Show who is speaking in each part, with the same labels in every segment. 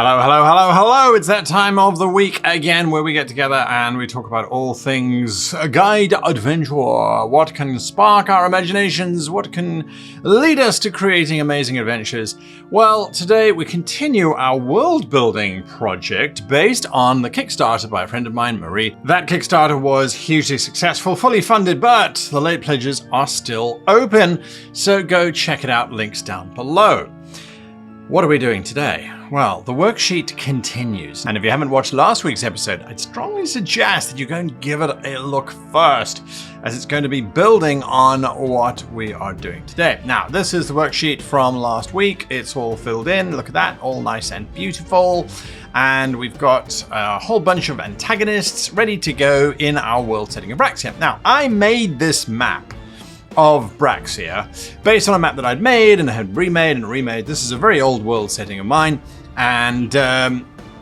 Speaker 1: Hello, hello, hello, hello! It's that time of the week again where we get together and we talk about all things guide adventure. What can spark our imaginations? What can lead us to creating amazing adventures? Well, today we continue our world building project based on the Kickstarter by a friend of mine, Marie. That Kickstarter was hugely successful, fully funded, but the late pledges are still open, so go check it out, links down below. What are we doing today? Well, the worksheet continues, and if you haven't watched last week's episode, I'd strongly suggest that you go and give it a look first, as it's going to be building on what we are doing today. Now, this is the worksheet from last week. It's all filled in. Look at that, all nice and beautiful. And we've got a whole bunch of antagonists ready to go in our world setting of Braxia. Now, I made this map of Braxia based on a map that I'd made and had remade and remade. This is a very old world setting of mine, and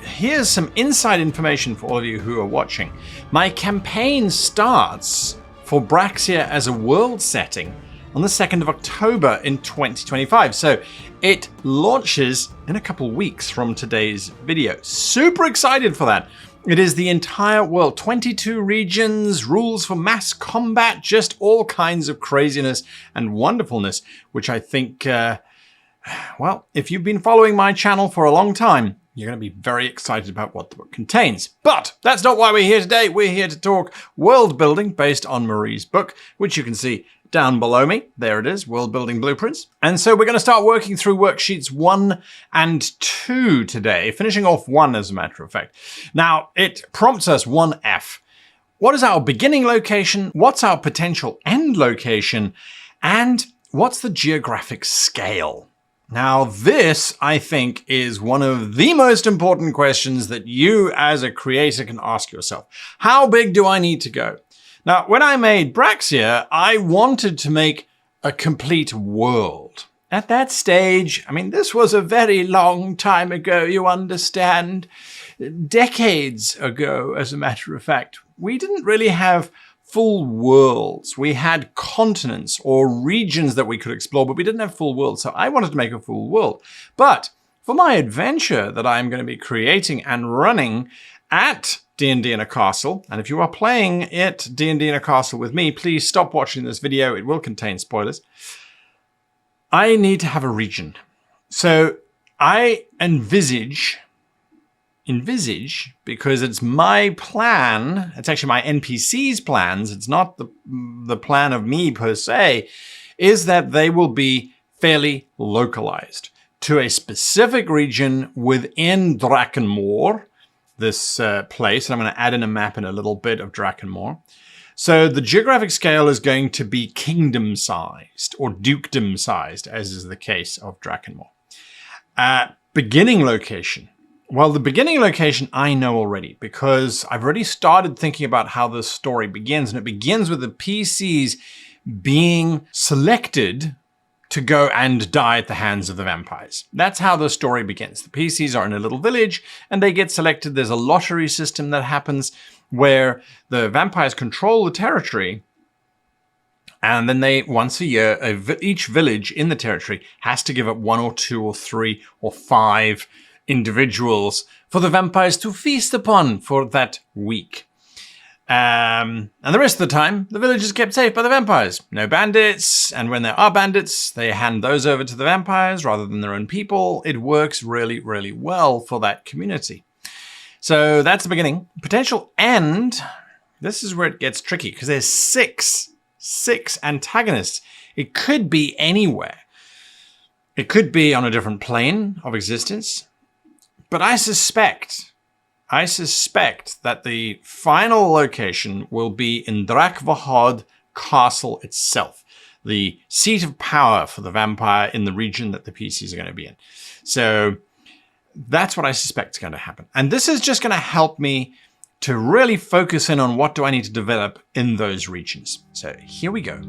Speaker 1: here's some inside information for all of you who are watching. My campaign starts for Braxia as a world setting on the 2nd of October in 2025, so it launches in a couple weeks from today's video. Super excited for that. It is the entire world, 22 regions, rules for mass combat, just all kinds of craziness and wonderfulness, which I think, well, if you've been following my channel for a long time, you're going to be very excited about what the book contains. But that's not why we're here today. We're here to talk world building based on Marie's book, which you can see down below me. There it is, Worldbuilding Blueprints. And so we're going to start working through worksheets 1 and 2 today, finishing off 1 as a matter of fact. Now, it prompts us 1F. What is our beginning location? What's our potential end location? And what's the geographic scale? Now, this, I think, is one of the most important questions that you as a creator can ask yourself. How big do I need to go? Now, when I made Braxia, I wanted to make a complete world. At that stage, I mean, this was a very long time ago, you understand. Decades ago, as a matter of fact, we didn't really have full worlds. We had continents or regions that we could explore, but we didn't have full worlds. So I wanted to make a full world. But for my adventure that I'm going to be creating and running at D&D in a Castle, and if you are playing it, D&D in a Castle with me, please stop watching this video. It will contain spoilers. I need to have a region. So I envisage, because it's my plan, it's actually my NPC's plans, it's not the plan of me per se, is that they will be fairly localized to a specific region within Drakenmoore, this place, and I'm going to add in a map in a little bit of Drakenmoore. So the geographic scale is going to be kingdom-sized or dukedom-sized, as is the case of Drakenmoore. Beginning location. Well, the beginning location I know already, because I've already started thinking about how this story begins, and it begins with the PCs being selected to go and die at the hands of the vampires. That's how the story begins. The PCs are in a little village and they get selected. There's a lottery system that happens where the vampires control the territory, and then they, once a year, each village in the territory has to give up 1 or 2 or 3 or 5 individuals for the vampires to feast upon for that week. And the rest of the time, the village is kept safe by the vampires. No bandits, and when there are bandits, they hand those over to the vampires rather than their own people. It works really, really well for that community. So that's the beginning. Potential end, this is where it gets tricky, because there's six antagonists. It could be anywhere. It could be on a different plane of existence, but I suspect that the final location will be in Drakenmoore Castle itself, the seat of power for the vampire in the region that the PCs are going to be in. So that's what I suspect is going to happen. And this is just going to help me to really focus in on what do I need to develop in those regions. So here we go.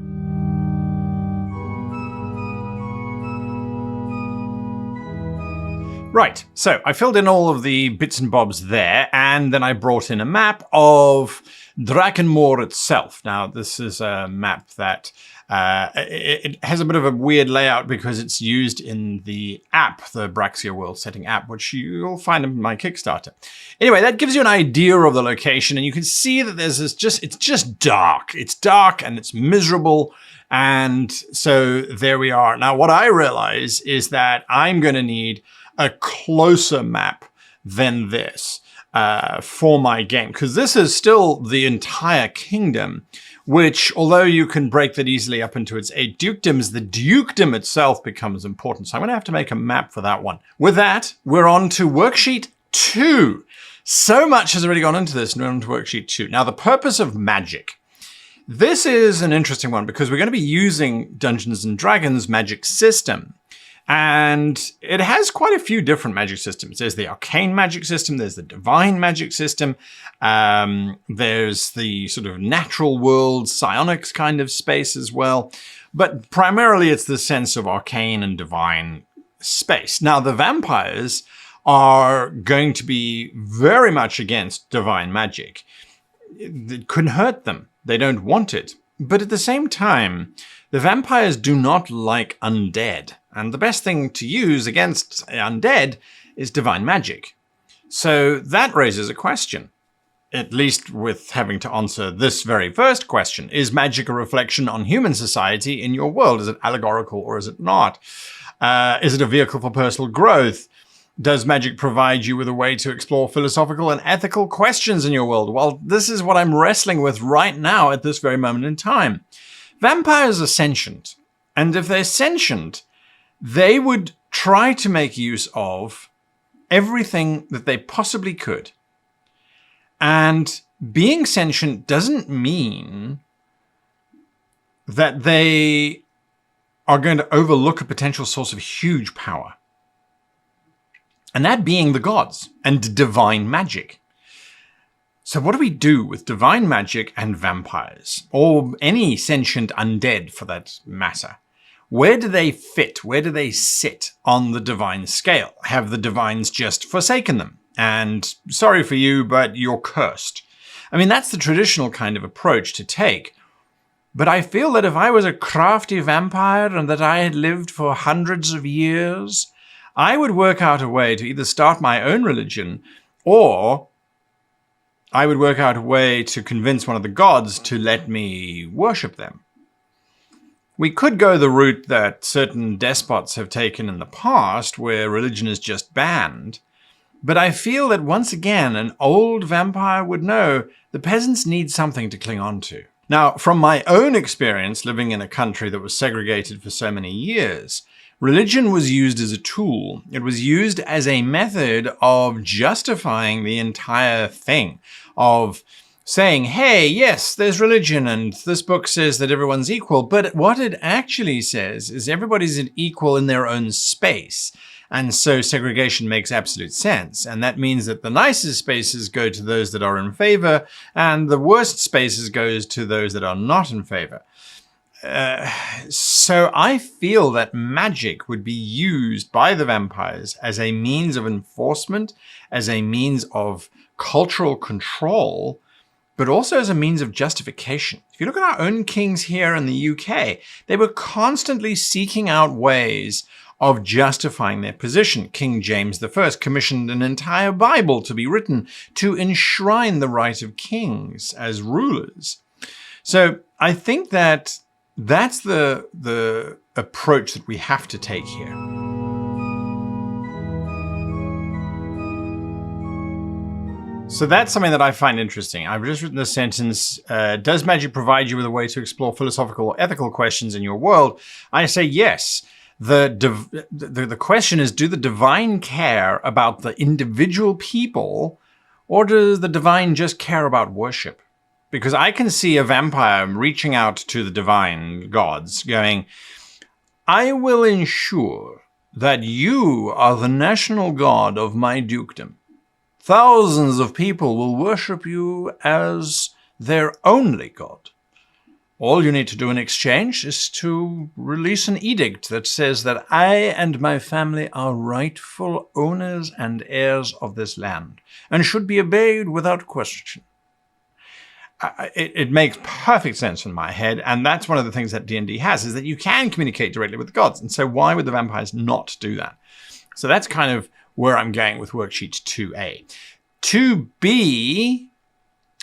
Speaker 1: Right, so I filled in all of the bits and bobs there, and then I brought in a map of Drakenmoore itself. Now, this is a map that it has a bit of a weird layout because it's used in the app, the Braxia World Setting app, which you'll find in my Kickstarter. Anyway, that gives you an idea of the location, and you can see that there's this it's just dark. It's dark and it's miserable. And so there we are. Now, what I realize is that I'm going to need a closer map than this for my game, because this is still the entire kingdom, which, although you can break that easily up into its 8 dukedoms, the dukedom itself becomes important. So I'm going to have to make a map for that one. With that, we're on to worksheet 2. So much has already gone into this, and we're on to worksheet 2. Now, the purpose of magic. This is an interesting one because we're going to be using Dungeons & Dragons' magic system. And it has quite a few different magic systems. There's the arcane magic system, there's the divine magic system, there's the sort of natural world, psionics kind of space as well. But primarily it's the sense of arcane and divine space. Now, the vampires are going to be very much against divine magic. It couldn't hurt them. They don't want it. But at the same time, the vampires do not like undead. And the best thing to use against undead is divine magic. So that raises a question, at least with having to answer this very first question. Is magic a reflection on human society in your world? Is it allegorical or is it not? Is it a vehicle for personal growth? Does magic provide you with a way to explore philosophical and ethical questions in your world? Well, this is what I'm wrestling with right now at this very moment in time. Vampires are sentient, and if they're sentient, they would try to make use of everything that they possibly could. And being sentient doesn't mean that they are going to overlook a potential source of huge power. And that being the gods and divine magic. So what do we do with divine magic and vampires? Or any sentient undead for that matter? Where do they fit? Where do they sit on the divine scale? Have the divines just forsaken them? And sorry for you, but you're cursed. I mean, that's the traditional kind of approach to take. But I feel that if I was a crafty vampire and that I had lived for hundreds of years, I would work out a way to either start my own religion, or I would work out a way to convince one of the gods to let me worship them. We could go the route that certain despots have taken in the past, where religion is just banned. But I feel that once again, an old vampire would know the peasants need something to cling on to. Now, from my own experience living in a country that was segregated for so many years, religion was used as a tool. It was used as a method of justifying the entire thing, of saying, hey, yes, there's religion, and this book says that everyone's equal, but what it actually says is everybody's equal in their own space. And so segregation makes absolute sense. And that means that the nicest spaces go to those that are in favor, and the worst spaces goes to those that are not in favor. So I feel that magic would be used by the vampires as a means of enforcement, as a means of cultural control, but also as a means of justification. If you look at our own kings here in the UK, they were constantly seeking out ways of justifying their position. King James I commissioned an entire Bible to be written to enshrine the right of kings as rulers. So I think that that's the approach that we have to take here. So that's something that I find interesting. I've just written this sentence, does magic provide you with a way to explore philosophical or ethical questions in your world? I say yes. The question is, do the divine care about the individual people, or does the divine just care about worship? Because I can see a vampire reaching out to the divine gods going, I will ensure that you are the national god of my dukedom. Thousands of people will worship you as their only god. All you need to do in exchange is to release an edict that says that I and my family are rightful owners and heirs of this land and should be obeyed without question. It makes perfect sense in my head, and that's one of the things that D&D has, is that you can communicate directly with the gods. And so why would the vampires not do that? So that's kind of where I'm going with worksheet 2A. 2B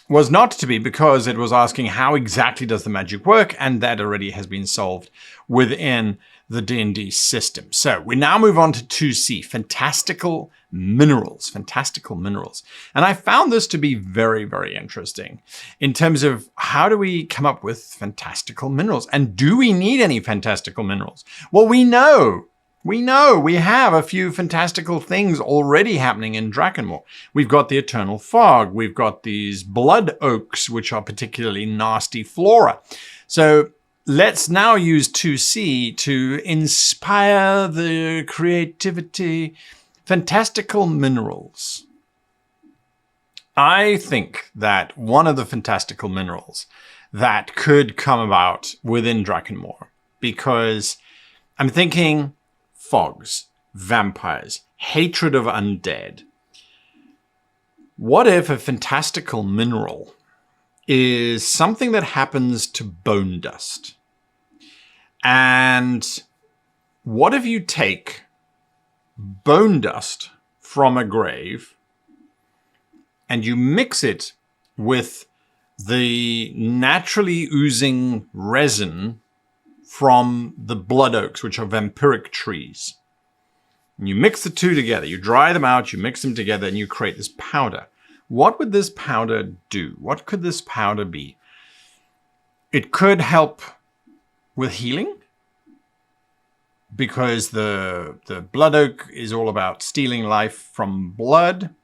Speaker 1: was not to be because it was asking how exactly does the magic work, and that already has been solved within the D&D system. So we now move on to 2C, fantastical minerals. Fantastical minerals. And I found this to be very, very interesting in terms of how do we come up with fantastical minerals? And do we need any fantastical minerals? Well, we know we have a few fantastical things already happening in Drakenmoore. We've got the eternal fog. We've got these blood oaks, which are particularly nasty flora. So let's now use 2C to inspire the creativity. Fantastical minerals. I think that one of the fantastical minerals that could come about within Drakenmoore, because I'm thinking fogs, vampires, hatred of undead. What if a fantastical mineral is something that happens to bone dust? And what if you take bone dust from a grave and you mix it with the naturally oozing resin from the blood oaks, which are vampiric trees. And you mix the two together, you dry them out, you mix them together, and you create this powder. What would this powder do? What could this powder be? It could help with healing, because the blood oak is all about stealing life from blood.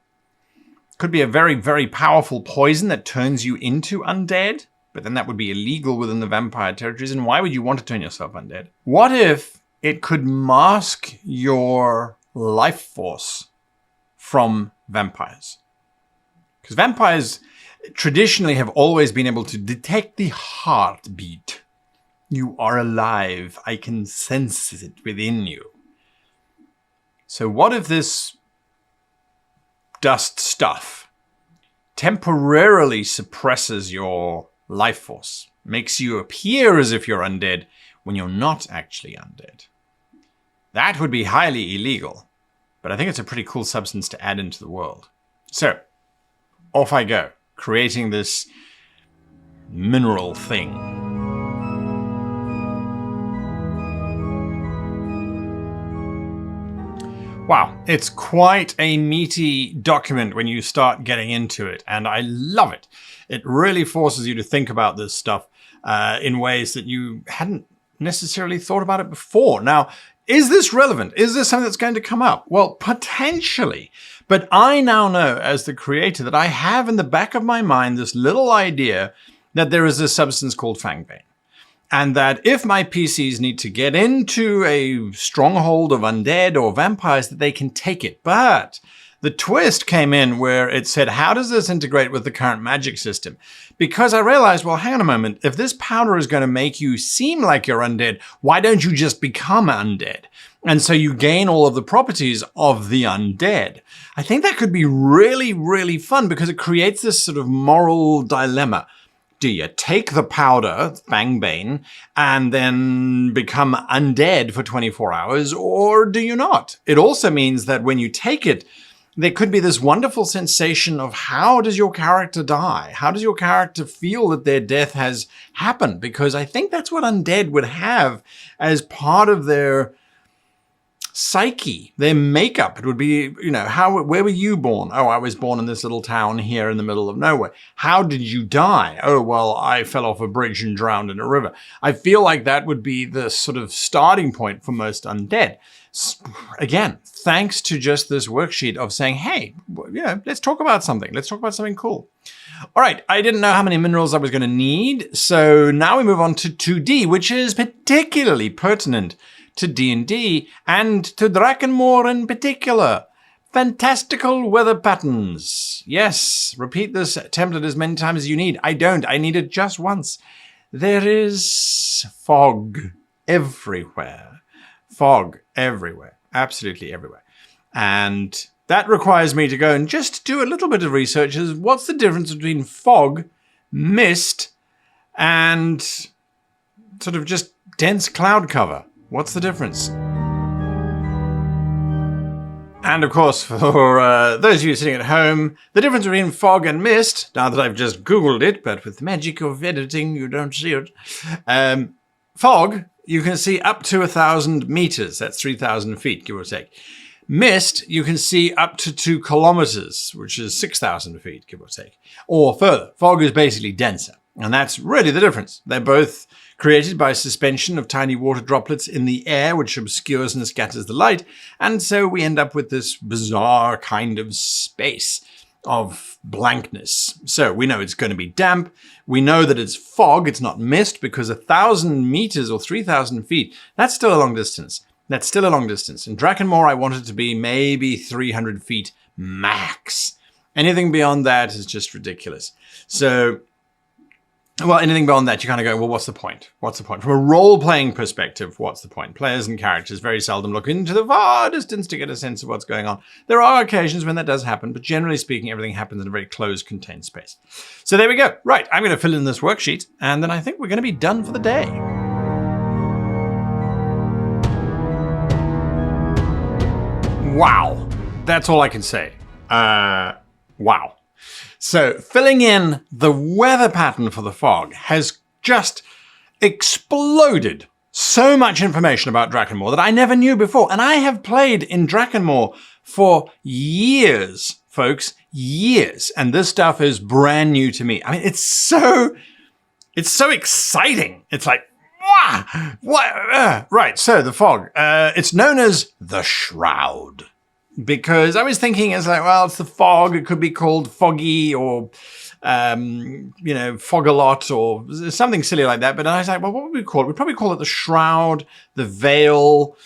Speaker 1: Could be a very, very powerful poison that turns you into undead, but then that would be illegal within the vampire territories, and why would you want to turn yourself undead? What if it could mask your life force from vampires? Because vampires traditionally have always been able to detect the heartbeat. You are alive. I can sense it within you. So what if this dust stuff temporarily suppresses your life force, makes you appear as if you're undead when you're not actually undead? That would be highly illegal, but I think it's a pretty cool substance to add into the world. So, off I go, creating this mineral thing. Wow, it's quite a meaty document when you start getting into it, and I love it. It really forces you to think about this stuff in ways that you hadn't necessarily thought about it before. Now, is this relevant? Is this something that's going to come up? Well, potentially. But I now know, as the creator, that I have in the back of my mind this little idea that there is a substance called fangbane. And that if my PCs need to get into a stronghold of undead or vampires, that they can take it. But the twist came in where it said, how does this integrate with the current magic system? Because I realized, well, hang on a moment. If this powder is going to make you seem like you're undead, why don't you just become undead? And so you gain all of the properties of the undead. I think that could be really, really fun because it creates this sort of moral dilemma. Do you take the powder, fangbane, and then become undead for 24 hours, or do you not? It also means that when you take it, there could be this wonderful sensation of how does your character die? How does your character feel that their death has happened? Because I think that's what undead would have as part of their psyche, their makeup. It would be, where were you born? Oh, I was born in this little town here in the middle of nowhere. How did you die? Oh, well, I fell off a bridge and drowned in a river. I feel like that would be the sort of starting point for most undead. Again, thanks to just this worksheet of saying, hey, let's talk about something. Let's talk about something cool. All right, I didn't know how many minerals I was going to need. So now we move on to 2D, which is particularly pertinent to D&D and to Drakenmoore in particular. Fantastical weather patterns. Yes, repeat this template as many times as you need. I don't. I need it just once. there is fog everywhere. Fog everywhere. Absolutely everywhere. And that requires me to go and just do a little bit of research as what's the difference between fog, mist, and sort of just dense cloud cover. What's the difference? And of course, for those of you sitting at home, the difference between fog and mist, now that I've just Googled it, but with the magic of editing, you don't see it. Fog, you can see up to 1,000 meters. That's 3,000 feet, give or take. Mist, you can see up to 2 kilometers, which is 6,000 feet, give or take. Or further. Fog is basically denser. And that's really the difference. They're both created by suspension of tiny water droplets in the air, which obscures and scatters the light. And so we end up with this bizarre kind of space of blankness. So we know it's going to be damp. We know that it's fog. It's not mist, because 1,000 meters or 3,000 feet, that's still a long distance. That's still a long distance. In Drakenmoore, I want it to be maybe 300 feet max. Anything beyond that is just ridiculous. So, well, anything beyond that, you kind of go, well, what's the point? What's the point? From a role-playing perspective, what's the point? Players and characters very seldom look into the far distance to get a sense of what's going on. There are occasions when that does happen, but generally speaking, everything happens in a very closed, contained space. So there we go. Right, I'm going to fill in this worksheet, and then I think we're going to be done for the day. Wow. That's all I can say. Wow. So filling in the weather pattern for the fog has just exploded so much information about Drakenmoore that I never knew before. And I have played in Drakenmoore for years, folks, years. And this stuff is brand new to me. I mean, it's so exciting. It's like, wow, what? Right. So the fog, it's known as the Shroud. Because I was thinking, it's like, well, it's the fog. It could be called foggy or, fog-a-lot or something silly like that. But I was like, well, what would we call it? We'd probably call it the Shroud, the Veil,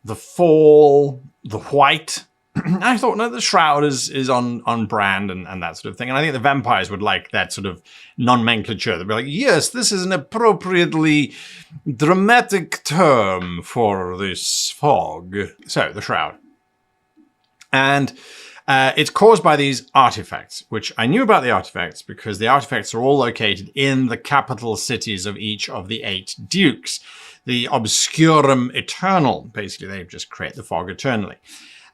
Speaker 1: the Fall, the White. I thought, no, the Shroud is on brand and that sort of thing. And I think the vampires would like that sort of nomenclature. They'd be like, yes, this is an appropriately dramatic term for this fog. So, the Shroud. And it's caused by these artifacts, which I knew about the artifacts because the artifacts are all located in the capital cities of each of the 8 dukes. The Obscurum Eternal, basically, they just create the fog eternally.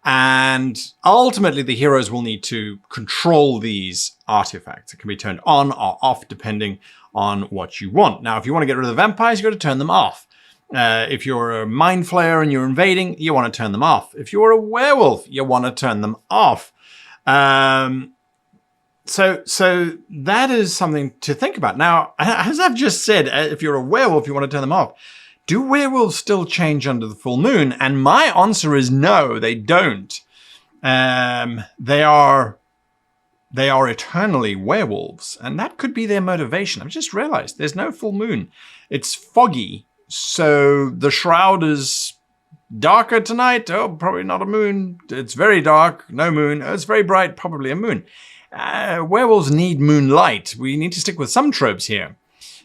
Speaker 1: And ultimately, the heroes will need to control these artifacts. It can be turned on or off depending on what you want. Now, if you want to get rid of the vampires, you've got to turn them off. If you're a mind flayer and you're invading, you want to turn them off. If you're a werewolf, you want to turn them off. So that is something to think about. Now, as I've just said, if you're a werewolf, you want to turn them off. Do werewolves still change under the full moon? And my answer is no, they don't. They are eternally werewolves, and that could be their motivation. I've just realized there's no full moon. It's foggy. So the Shroud is darker tonight. Oh, probably not a moon. It's very dark. No moon. Oh, it's very bright. Probably a moon. Werewolves need moonlight. We need to stick with some tropes here.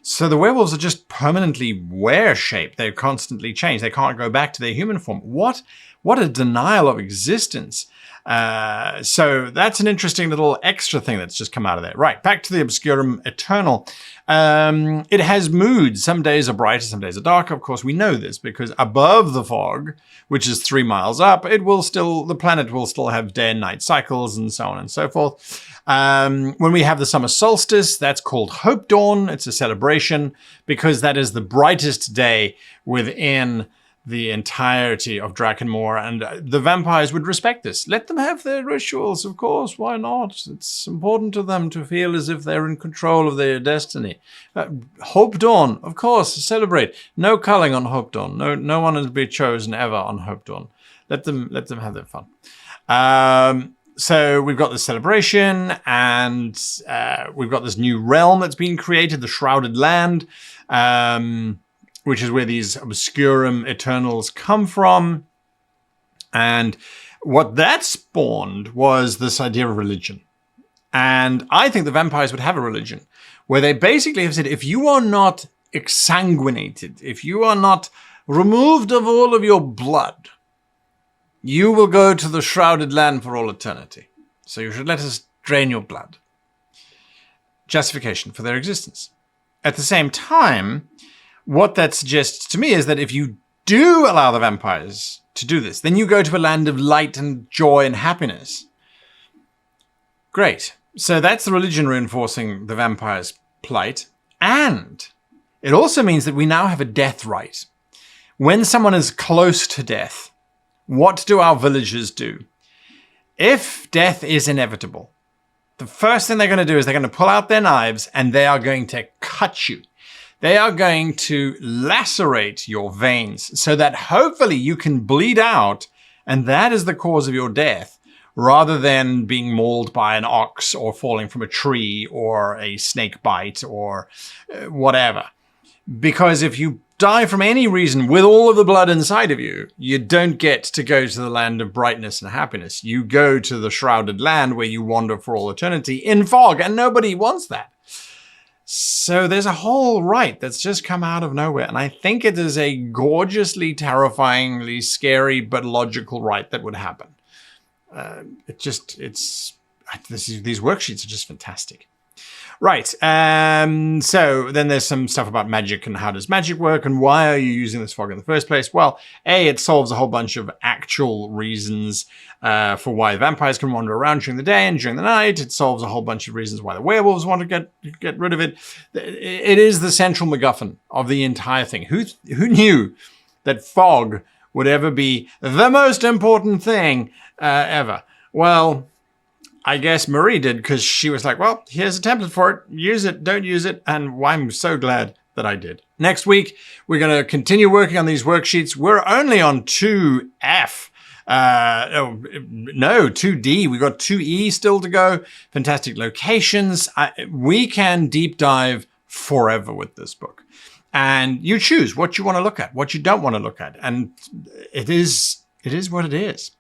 Speaker 1: So the werewolves are just permanently were-shaped. They constantly change. They can't go back to their human form. What a denial of existence. So that's an interesting little extra thing that's just come out of there. Right, back to the Obscurum Eternal. It has moods. Some days are brighter, some days are darker. Of course, we know this because above the fog, which is 3 miles up, the planet will still have day and night cycles and so on and so forth. When we have the summer solstice, that's called Hope Dawn. It's a celebration because that is the brightest day within the entirety of Drakenmoore, and the vampires would respect this. Let them have their rituals, of course. Why not? It's important to them to feel as if they're in control of their destiny. Hope Dawn, of course, celebrate. No culling on Hope Dawn. No one is to be chosen ever on Hope Dawn. Let them have their fun. So we've got this celebration, and we've got this new realm that's been created, the Shrouded Land. Which is where these Obscurum Eternals come from. And what that spawned was this idea of religion. And I think the vampires would have a religion where they basically have said, if you are not exsanguinated, if you are not removed of all of your blood, you will go to the shrouded land for all eternity. So you should let us drain your blood. Justification for their existence. At the same time, what that suggests to me is that if you do allow the vampires to do this, then you go to a land of light and joy and happiness. Great. So that's the religion reinforcing the vampire's plight. And it also means that we now have a death right. When someone is close to death, what do our villagers do? If death is inevitable, the first thing they're going to do is they're going to pull out their knives and they are going to cut you. They are going to lacerate your veins so that hopefully you can bleed out, and that is the cause of your death, rather than being mauled by an ox or falling from a tree or a snake bite or whatever. Because if you die from any reason with all of the blood inside of you, you don't get to go to the land of brightness and happiness. You go to the shrouded land where you wander for all eternity in fog, and nobody wants that. So there's a whole rite that's just come out of nowhere, and I think it is a gorgeously, terrifyingly scary but logical rite that would happen. These worksheets are just fantastic. Right, so then there's some stuff about magic and how does magic work and why are you using this fog in the first place? Well, A, it solves a whole bunch of actual reasons for why vampires can wander around during the day and during the night. It solves a whole bunch of reasons why the werewolves want to get rid of it. It is the central MacGuffin of the entire thing. Who knew that fog would ever be the most important thing ever? Well, I guess Marie did, because she was like, well, here's a template for it. Use it, don't use it. And I'm so glad that I did. Next week, we're going to continue working on these worksheets. We're only on 2F. 2D. We've got 2E still to go. Fantastic locations. We can deep dive forever with this book. And you choose what you want to look at, what you don't want to look at. And it is what it is.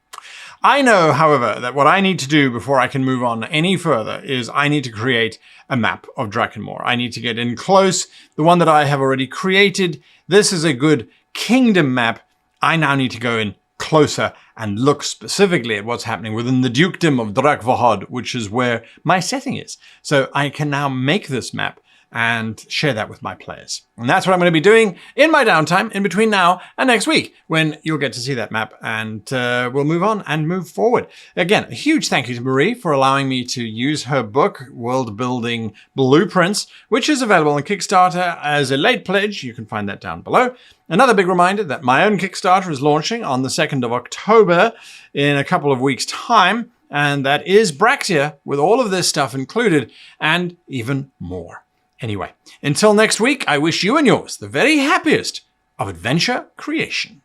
Speaker 1: I know, however, that what I need to do before I can move on any further is I need to create a map of Drakenmoore. I need to get in close. The one that I have already created, this is a good kingdom map. I now need to go in closer and look specifically at what's happening within the dukedom of Drakenmoore, which is where my setting is. So I can now make this map and share that with my players. And that's what I'm going to be doing in my downtime in between now and next week, when you'll get to see that map, and we'll move on and move forward. Again, a huge thank you to Marie for allowing me to use her book, Worldbuilding Blueprints, which is available on Kickstarter as a late pledge. You can find that down below. Another big reminder that my own Kickstarter is launching on the 2nd of October in a couple of weeks' time, and that is Braxia, with all of this stuff included and even more. Anyway, until next week, I wish you and yours the very happiest of adventure creation.